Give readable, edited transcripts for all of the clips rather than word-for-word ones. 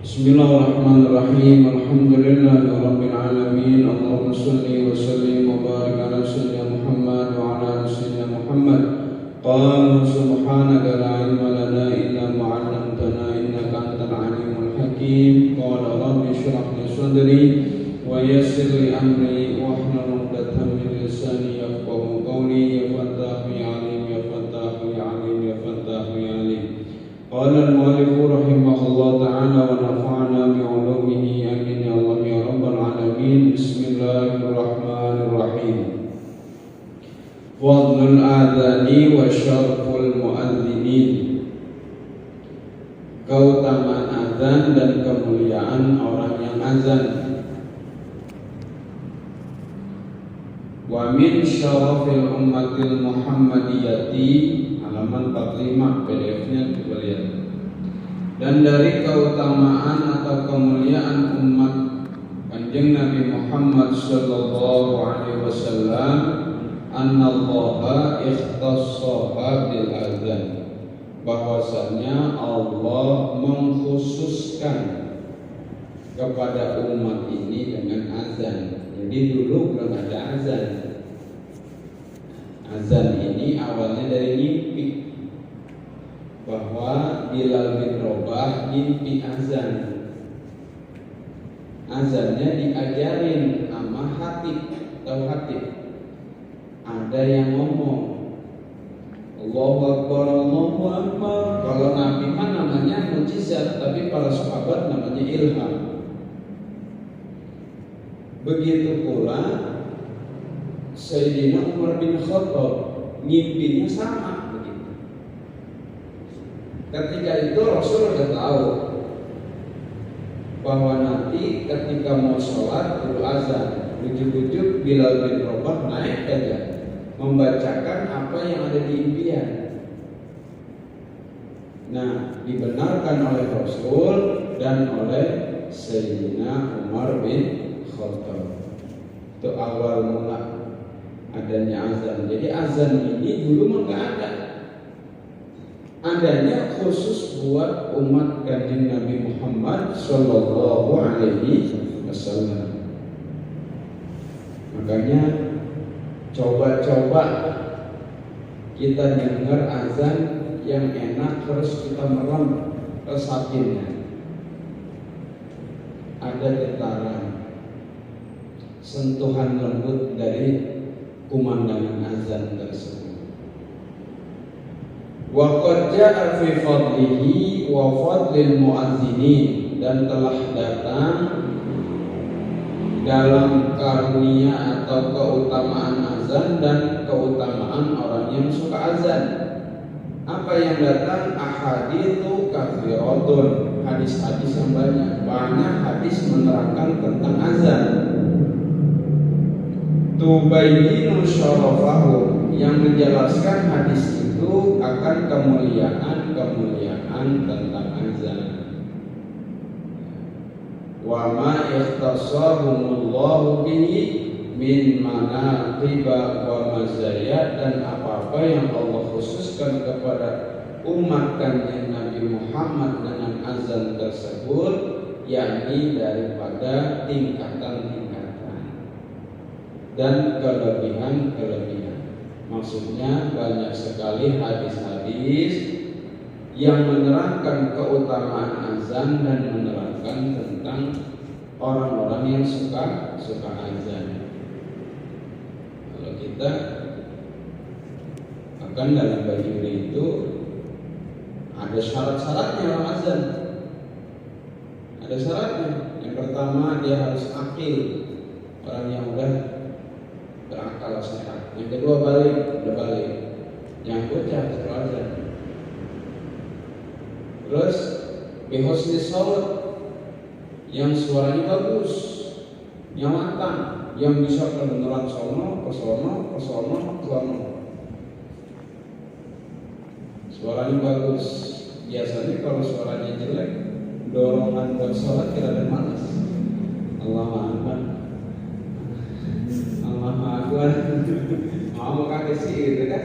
Bismillahirrahmanirrahim. Alhamdulillahirabbil alamin. Allahumma shalli wa sallim wa barik ala sayyidina Muhammad wa ala ali sayyidina Muhammad. Qala subhanaka la ilma lana illa ma 'allamtana innaka antal alimul hakim. Qala rabbi shrah li sadri wa yassir li amri wahlul 'uqdatam min lisani yafqahu qawli. Ya Fattahu ya Alim, ya Fattahu ya Alim, ya Fattahu ya Alim. Qala al-mu'allif rahimahullah ta'ala wa nafa'ana bi'ulumihi amin ya Allah ya rabbal alamin. Bismillahirrahmanirrahim. Fadlul adhani wa syarful mu'adzinin. Keutamaan azan dan kemuliaan orang yang azan. Wa min syarafil ummatil muhammadiyati, halaman 45 PDF-nya coba lihat. Dan dari keutamaan atau kemuliaan umat Kanjeng Nabi Muhammad sallallahu alaihi wasallam, annallaha ikhtassaha bil azan, bahwasanya Allah mengkhususkan kepada umat ini dengan azan. Jadi dulu belum ada azan. Azan ini awalnya dari mimpi, bahwa Bilal bin Rabah mimpi azan. Azannya diajarin sama Hatib. Tahu Hatib? Ada yang ngomong Allahu Akbar, Allahu Akbar. Kalau Nabi mah namanya mukjizat, tapi para sahabat namanya ilham. Begitu pula Sayyidina Umar bin Khattab, mimpinya sama begitu. Ketika itu Rasul sudah tahu bahwa nanti ketika mau sholat perlu azan. Ujuk-ujuk Bilal bin Rabah naik aja membacakan apa yang ada di impian. Nah, dibenarkan oleh Rasul dan oleh Sayyidina Umar bin Khattab. Itu awal mula adanya azan. Jadi azan ini dulu mah nggak ada. Adanya khusus buat umat Kanjeng Nabi Muhammad sallallahu alaihi wasallam. Makanya coba-coba kita dengar azan yang enak terus kita merem resapinya. Ada getaran, sentuhan lembut dari kumandangan azan tersebut. Wa qad jaa'a fi fadlihi wa fadlil mu'adzinin, dan telah datang dalam karunia atau keutamaan azan dan keutamaan orang yang suka azan. Apa yang datang? Ahaditsu katsiratun, hadis-hadis yang banyak hadis menerangkan tentang azan. Tubayyinu syarafahu, yang menjelaskan hadis itu akan kemuliaan tentang azan. Wa ma ikhtasahumullahu bihi min manaqiba wa mazaya, dan apa-apa yang Allah khususkan kepada umat Kanjeng Nabi Muhammad dengan azan tersebut, yakni daripada tingkatan-tingkatan dan kelebihan-kelebihan. Maksudnya banyak sekali hadis-hadis yang menerangkan keutamaan azan dan menerangkan tentang orang-orang yang suka azan. Kalau kita akan dalam baju itu ada syarat-syaratnya orang azan. Ada syaratnya. Yang pertama, dia harus akil, orang yang udah berakal sehat. Yang kedua, udah balik. Yang bocah suruh azan. Terus bihusni shaut, yang suaranya bagus, yang matang, yang bisa kedengeran sono. Suaranya bagus. Biasanya kalau suaranya jelek, dorongan buat sholat tidak ada malas. Allahu Akbar, Allahu Akbar. Mau kakek sih gitu kan?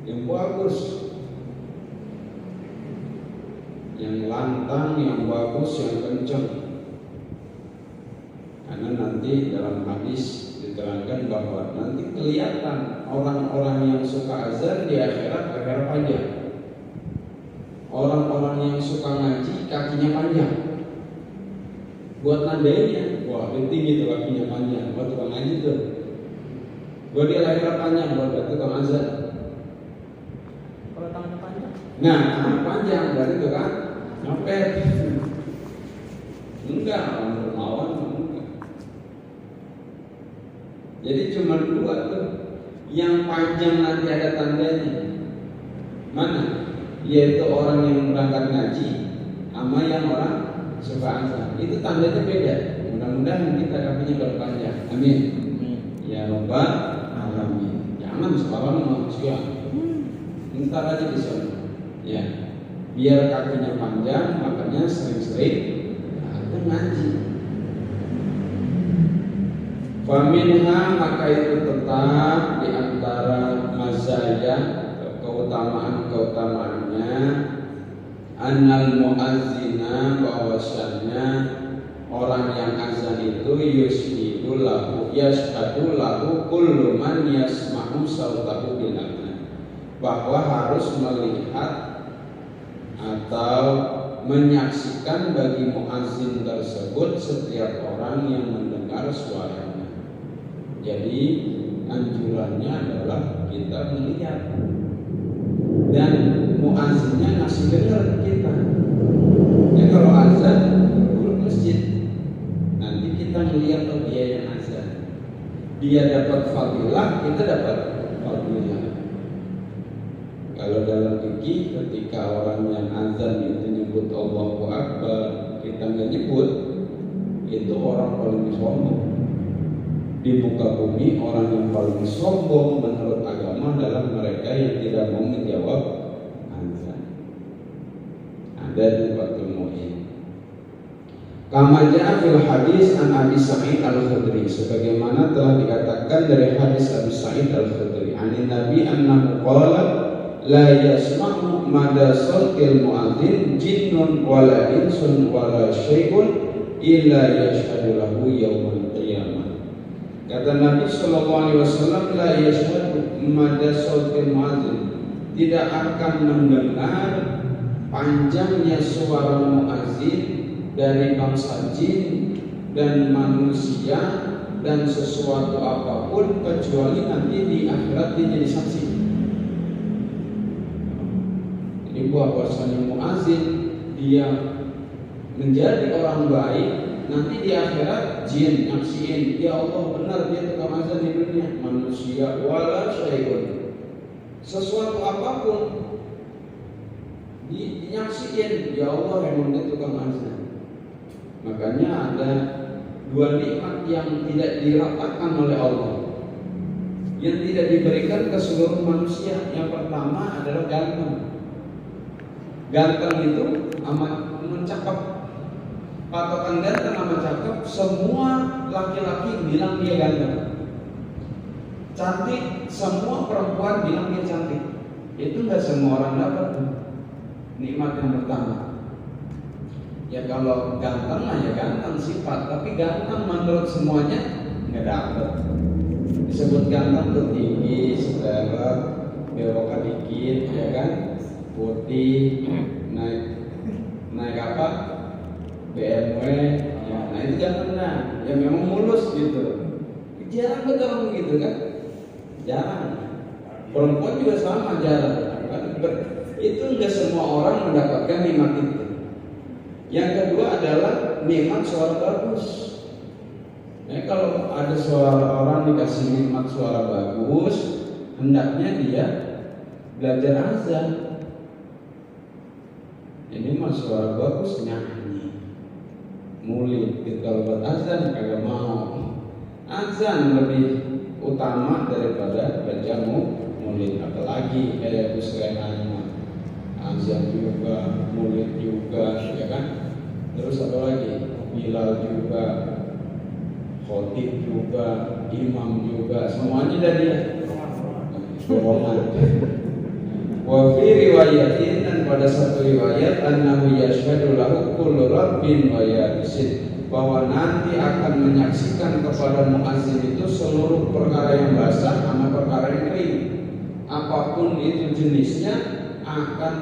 Yang bagus. yang lantang, yang bagus, yang kencang. Karena nanti dalam hadis diterangkan bahwa nanti kelihatan orang-orang yang suka azan di akhirat leher panjang. Orang-orang yang suka ngaji kakinya panjang. Buat nandainya, wah itu tinggi tuh kakinya panjang. Buat tukang ngaji tuh. Buat dia leher panjang, buat tukang azan. Kalau tangannya panjang? Nah, tangan panjang berarti itu kan nyopet. Enggak, orang dermawan enggak. Jadi cuma dua tuh. Yang panjang nanti ada tandanya. Mana? Yaitu orang yang berangkat ngaji sama yang orang suka azan. Itu tandanya beda. Mudah-mudahan kita kakinya berpanjang. Amin. Ya Rabbal alamin. Jangan sekarang manusia. Ntar aja di sana. Ya. Biar kakinya panjang, makanya sering-sering ngaji. Faminha, maka itu tetap di antara mazaya keutamaan-keutamaannya annal muazzina, bahwasannya orang yang azan itu yashhadu lahu kullu man yasma'u sautahu bil adhan, bahwa harus melihat atau menyaksikan bagi muazzin tersebut setiap orang yang mendengar suaranya. Jadi anjurannya adalah kita melihat dan muazzinnya ngasih dengar kita. Ya kalau azan duduk masjid, nanti kita melihat dia yang azan, dia dapat fadilah, kita dapat fadilah. Kalau dalam fikih ketika orang yang azan itu nyebut Allahu Akbar, kita nggak nyebut, itu orang paling sombong di muka bumi. Orang yang paling sombong menurut agama adalah mereka yang tidak mau menjawab azan. Ada di Fathul Mu'in. Kama ja'a fil hadis an Abi Sa'id Al-Khudri, sebagaimana telah dikatakan dari hadis Abi Sa'id Al-Khudri, anin Nabi annahu qala la yasma'u mada sautil mu'adzin jinnun wala insun wala syai'un illa yashhadu lahu yaumal qiyamah. Kata Nabi sallallahu alaihi wasallam, la yashhadu mada sautil mu'adzin, tidak akan mendengar panjangnya suara muazzin dari bangsa jin dan manusia dan sesuatu apapun kecuali nanti di akhirat dia jadi saksi. Jadi bahwasanya muazzin dia menjadi orang baik, nanti di akhirat jin nyaksiin, ya Allah benar dia tukang azan di dunia. Manusia wala syai'un, sesuatu apapun dinyaksiin, ya Allah emang dia tukang azan. Makanya ada dua nikmat yang tidak dirapatkan oleh Allah, yang tidak diberikan ke seluruh manusia. Yang pertama adalah ganteng. Ganteng itu amat mencakap. Patokan ganteng amat cakep, semua laki-laki bilang dia ganteng. Cantik, semua perempuan bilang dia cantik. Itu enggak semua orang dapat. Nikmat yang pertama. Ya kalau ganteng lah ya ganteng sifat, tapi ganteng menurut semuanya nggak dapet. Disebut ganteng tuh tinggi, selera, belokan dikit, ya kan, putih, naik apa, BMW, ya, nah itu ganteng nah, ya memang mulus gitu. Jarang betul begitu kan, jarang. Perempuan juga sama jarang. Itu nggak semua orang mendapatkan nikmat itu. Yang kedua adalah nikmat suara bagus. Nah, kalau ada suara orang dikasih nikmat suara bagus, hendaknya dia belajar azan. Ini mah suara bagus nyanyi, mulit. Kalau buat azan kagak mau. Azan lebih utama daripada baca mulit, apalagi kayak Gus Rehan, azan juga, mulit juga, ya kan? Terus apa lagi? Bilal juga, khotib juga, imam juga, semuanya dari dia. Wa fi riwayatin, dan pada satu riwayat annahu yashhadu lahu kullu rabbin wa yabisin, bahwa nanti akan menyaksikan kepada muazzin itu seluruh perkara yang basah sama perkara yang kering, apapun itu jenisnya, akan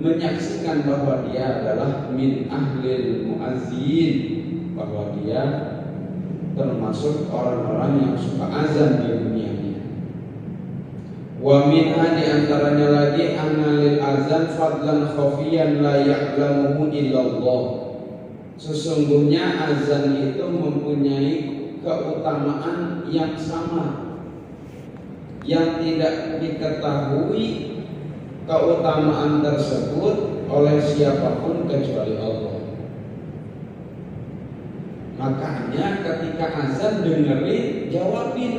menyaksikan bahwa dia adalah min ahlil muazzin, bahwa dia termasuk orang-orang yang suka azan di dunia ini. Wa minha di antaranya lagi annalil azan fadlan khafiyan la ya'lamuhu illallah. Sesungguhnya azan itu mempunyai keutamaan yang sama, yang tidak diketahui keutamaan tersebut oleh siapapun kecuali Allah. Makanya ketika azan dengerin, jawabin.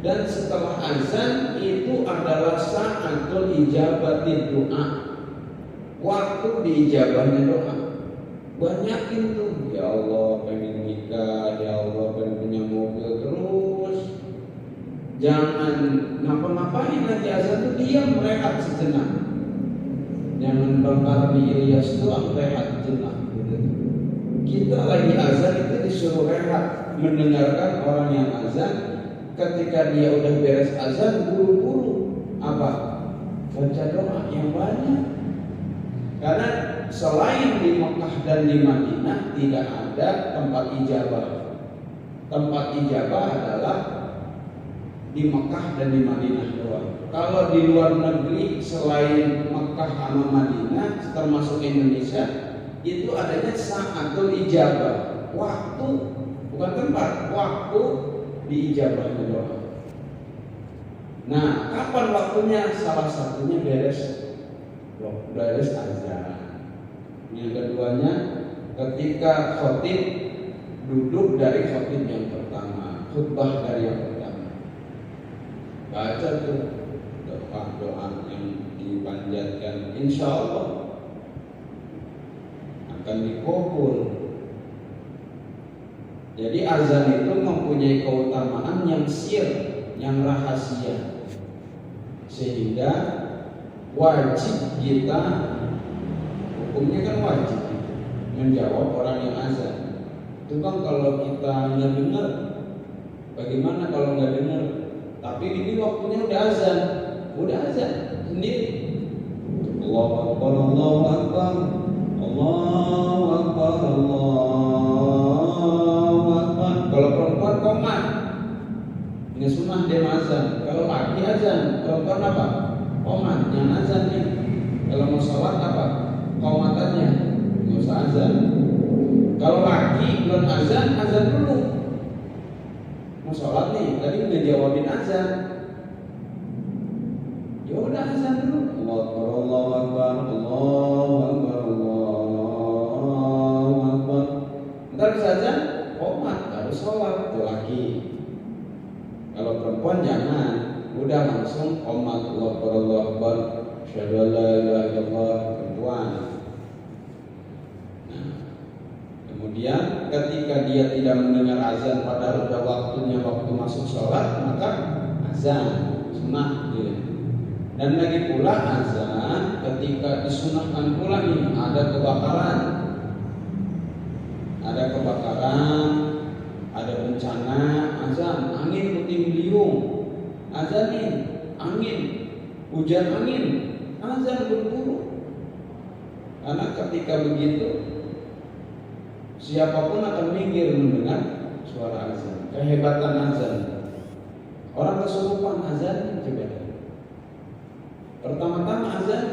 Dan setelah azan itu adalah sa'atul ijabati doa, waktu diijabahnya doa. Banyakin tuh, ya Allah pengen nikah, ya Allah pengen punya mobil terus. Jangan ngapa-ngapain nanti azan tuh diam, rehat sejenak. Jangan bakar di Ilyas doang, rehat sejenak. Kita lagi azan itu disuruh rehat, mendengarkan orang yang azan. Ketika dia udah beres azan, buru-buru apa? Baca doa yang banyak. Karena selain di Mekah dan di Madinah tidak ada tempat ijabah. Tempat ijabah adalah di Mekah dan di Madinah doang. Kalau di luar negeri selain Mekah sama Madinah, termasuk Indonesia, itu adanya sa'atul ijabah, waktu, bukan tempat, waktu diijabahnya doa. Nah, kapan waktunya? Salah satunya beres azan. Yang keduanya ketika khotib duduk dari khotib yang pertama, khutbah dari yang pertama, baca tuh doa yang dipanjatkan, insya Allah akan dikabul. Jadi azan itu mempunyai keutamaan yang sir, yang rahasia, sehingga wajib kita, hukumnya kan wajib menjawab orang yang azan. Itu kan kalau kita nggak dengar, bagaimana kalau nggak dengar? Tapi ini waktunya udah azan sendiri. Allahu Akbar, Allahu Akbar, Allahu Akbar, Allahu Akbar. Kalau perempuan qomat, ini sunnah dia azan. Kalau laki azan, perempuan apa? Qomat, yang azan nih. Kalau mau sholat apa? Qomatannya, nggak usah azan. Kalau laki belum azan dulu. Mau sholat nih, tadi udah jawabin azan. Ya udah azan dulu. Allahu Akbar, Allahu Akbar, Allahu Akbar. Ntar bisa azan, qomat, harus sholat. Itu laki. Kalau perempuan jangan, udah langsung qomat, Allahu Akbar, asyhadu an la ilaha illallah, perempuan. Nah, kemudian ketika dia tidak mendengar azan padahal sudah waktunya waktu masuk sholat, maka azan sunnah dia. Dan lagi pula azan ketika disunahkan pula nih, ada kebakaran, ada bencana, azan, angin puting beliung, azanin, angin, hujan angin, azan berburu. Karena ketika begitu, siapapun akan minggir mendengar suara azan. Kehebatan azan. Orang kesurupan azan coba. Pertama-tama azan,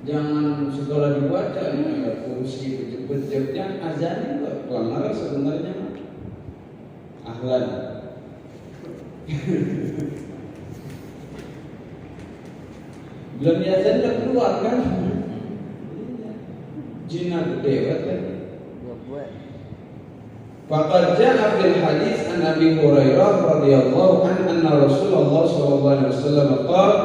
jangan segala dibaca, ada kursi bejek-bejeknya, azan juga pelanggar sebenarnya. Ahlan. Belum diazan udah keluar kan? Jina gede kan? Faqad ja'a fil hadis an Abi Hurairah radhiyallahu anhu anna Rasulullah sallallahu alaihi wasallam qala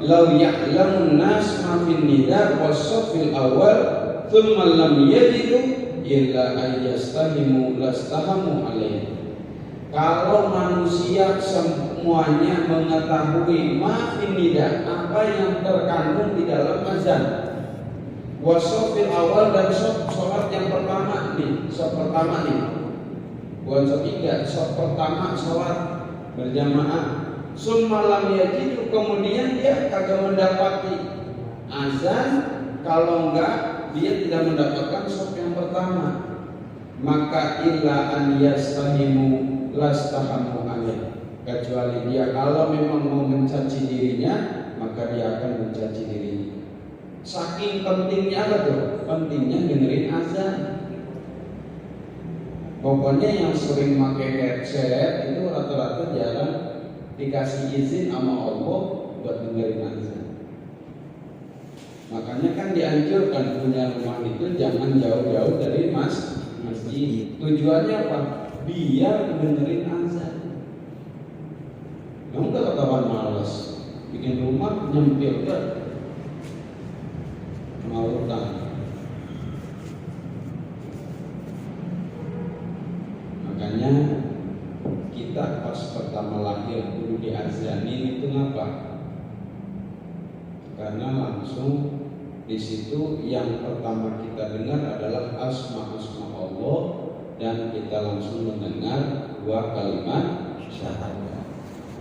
law ya'lamu an-nas ma fil nida was-saffil awwal thumma lam yajidu illa ayyastahimu lastahamu alaihi. Kalau manusia semuanya mengetahui ma'finida, apa yang terkandung di dalam azan. Wasofil awal dan sholat yang pertama nih, bukan sholat tiga, sholat pertama sholat berjamaah. Summalam yajidu, kemudian dia kagak mendapati azan, kalau enggak dia tidak mendapatkan sholat yang pertama, maka illa an yastahimu lastahamu alayh, kecuali dia kalau memang mau mencaci dirinya, maka dia akan mencaci dirinya. Saking pentingnya apa tuh? Pentingnya dengerin azan. Pokoknya yang sering pakai headset itu rata-rata jarang dikasih izin sama Allah buat dengerin azan. Makanya kan dianjurkan punya rumah itu jangan jauh-jauh dari masjid. Tujuannya apa? Biar dengerin azan. Kamu gak kawan malas bikin rumah nyempil kan? Mautan. Makanya kita pas pertama lahir dulu diazanin itu ngapa? Karena langsung di situ yang pertama kita dengar adalah asma-asma Allah, dan kita langsung mendengar dua kalimat syahadat.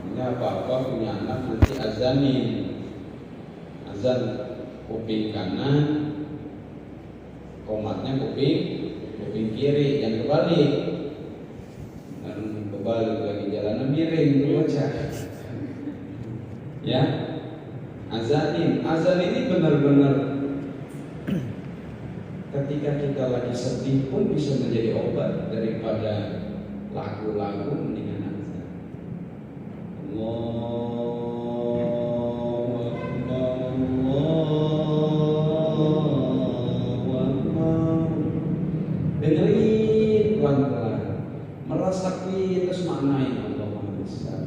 Ini apa-apa punya anak nanti azanin, azan kuping kanan, komatnya kuping kiri, yang kebalik. Dan kebalik lagi jalanan miring itu aja. Ya, azan ini benar-benar ketika kita lagi sedih pun bisa menjadi obat daripada lagu-lagu, mendingan azan. Dengerin pelan-pelan, merasakan terus maknain Allah Maha Besar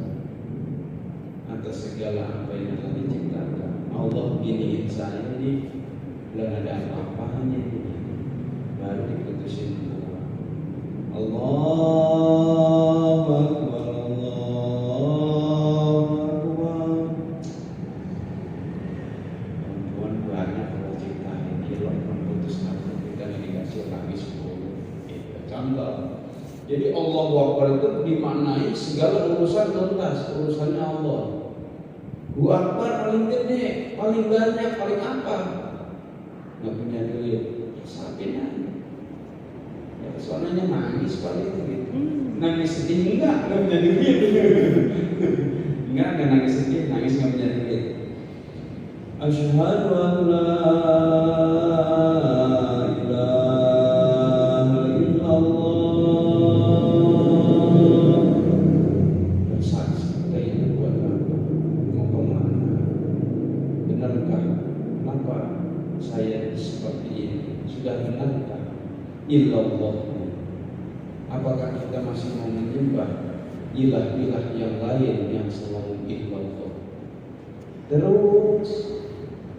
atas segala apa yang telah diciptakan. Allah giniin saya ini belum ada apa-apanya ini, baru diputusin Allahu Akbar, Allahu Akbar. Perempuan banyak kalau ciptain hilal memutuskan kita dikasih lagi 10 gitu. Contoh, jadi Allahu Akbar itu dimaknai segala urusan tuntas, urusannya Allah. Allahu Akbar paling gede, paling banyak, paling apa? Nggak punya duit, sapinya. Ya soalnya nangis paling gitu. Nangis sedih enggak punya duit. Enggak nangis sedih, nangis nggak punya duit. Asyhadu an la ilaha illallah. Bersaksi itu buat apa? Mau kemana? Benarkah? Kenapa saya seperti ini? Sudah benarkah? Illallah. Apakah kita masih mau menyembah ilah-ilah yang lain yang selalu illallah? Terus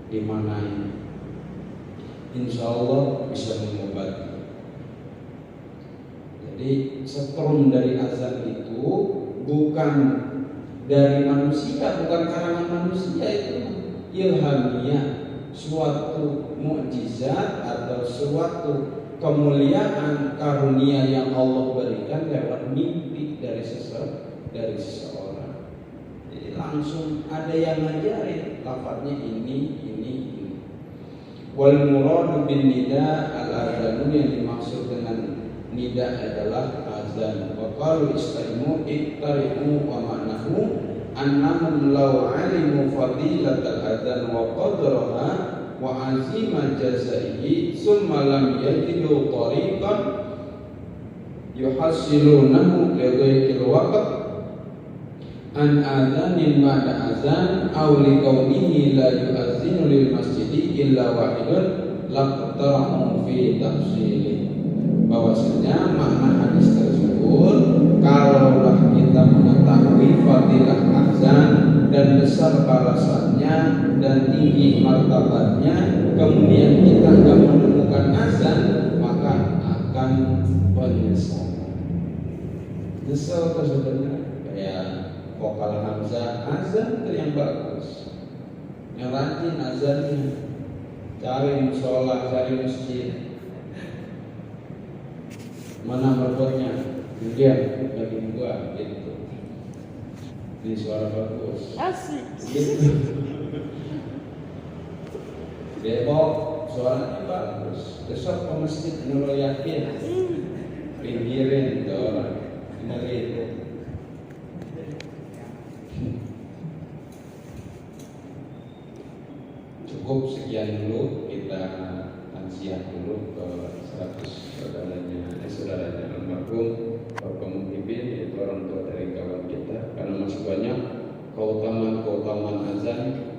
dimanai, insya Allah bisa mengobati. Jadi setrum dari azan itu bukan dari manusia, bukan karangan manusia, itu ilhamiah, suatu mukjizat atau suatu kemuliaan karunia yang Allah berikan lewat mimpi dari seseorang. Jadi langsung ada yang ngajarin lafadznya ini. Wal murad bin nida al adzanu, yang dimaksud dengan nida adalah azan. Wa qalu istaimu iqtarimu wa ma'nahu annahum law alimu fadilatal adzan wa qadraha wa azima jazaihi summa lam yajidu tariqan yuhassilunahu lidayqil waqt an adzanin ba'da azan aw li kaunihi la yu'azzinu lil masjidi illa wahidun laqtara'u fi tafsili. Bahwasanya makna hadis tersebut, kalaulah kita mengetahui fadilah azan dan besar balasannya dan tinggi martabatnya, kemudian kita tidak menemukan azan, maka akan penyesalan. Nyesel sebenarnya kayak vokal hamzah, azan itu yang bagus, yang rajin azannya, cari musola, cari masjid, mana merbotnya, kemudian bagi gua gitu, ini suara bagus, Asik. gitu. Depok suaranya bagus, besok ke masjid Nurul Yakin, pinggirin ke orang, dengerin. Cukup sekian dulu, kita tansiah dulu ke 100 saudaranya almarhum Bapak Muhibin, yaitu orang tua dari kawan kita, karena masih banyak keutamaan azan.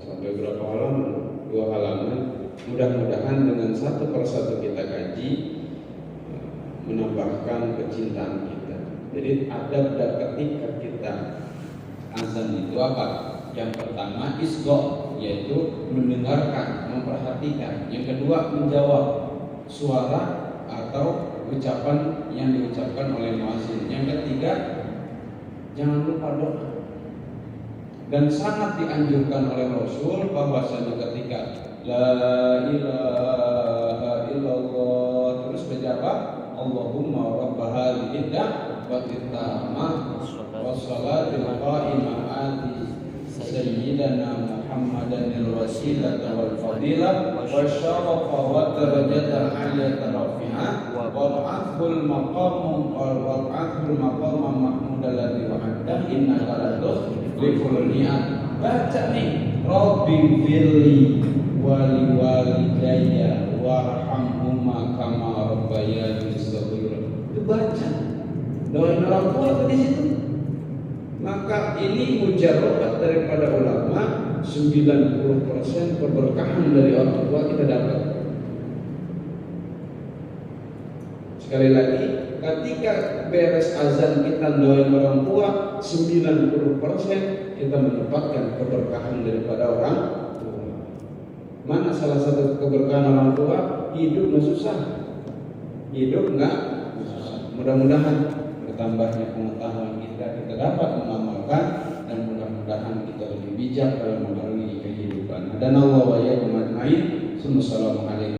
Sampai berapa halaman? 2 halaman. Mudah-mudahan dengan satu persatu kita kaji, menambahkan kecintaan kita. Jadi ada ketika kita azan itu apa? Yang pertama isgo, yaitu mendengarkan, memperhatikan. Yang kedua menjawab suara atau ucapan yang diucapkan oleh muadzin. Yang ketiga jangan lupa doa. Dan sangat dianjurkan oleh Rasul bahwasanya ketika la ilaha illallah terus berjawab Allahumma rabb hadhihi da'watit tammah wassalatil qa'imah ati sayyidina Muhammadan al-wasilata wal fadilah wasyarafa wa darajatan 'aliyatan rafi'ah wal maqamul mahmud alladhi wa'ada innaka latukhliqul mi'ad. Baca nih, Rabbi firli wali walidayya warhamhuma kama rabbayani shaghira. Itu baca. Doa orang tua di situ. Maka ini mujarrabat daripada ulama, 90% keberkahan dari orang tua kita dapat. Sekali lagi, ketika beres azan kita doain orang tua, 90% kita mendapatkan keberkahan daripada orang tua. Mana salah satu keberkahan orang tua? Hidup nggak susah. Hidup nggak susah. Mudah-mudahan bertambahnya pengetahuan kita dapat mengamalkan, dan mudah-mudahan kita lebih bijak dalam mengarungi kehidupan. Dan Allah wa iyyakum ajmain. Assalamualaikum.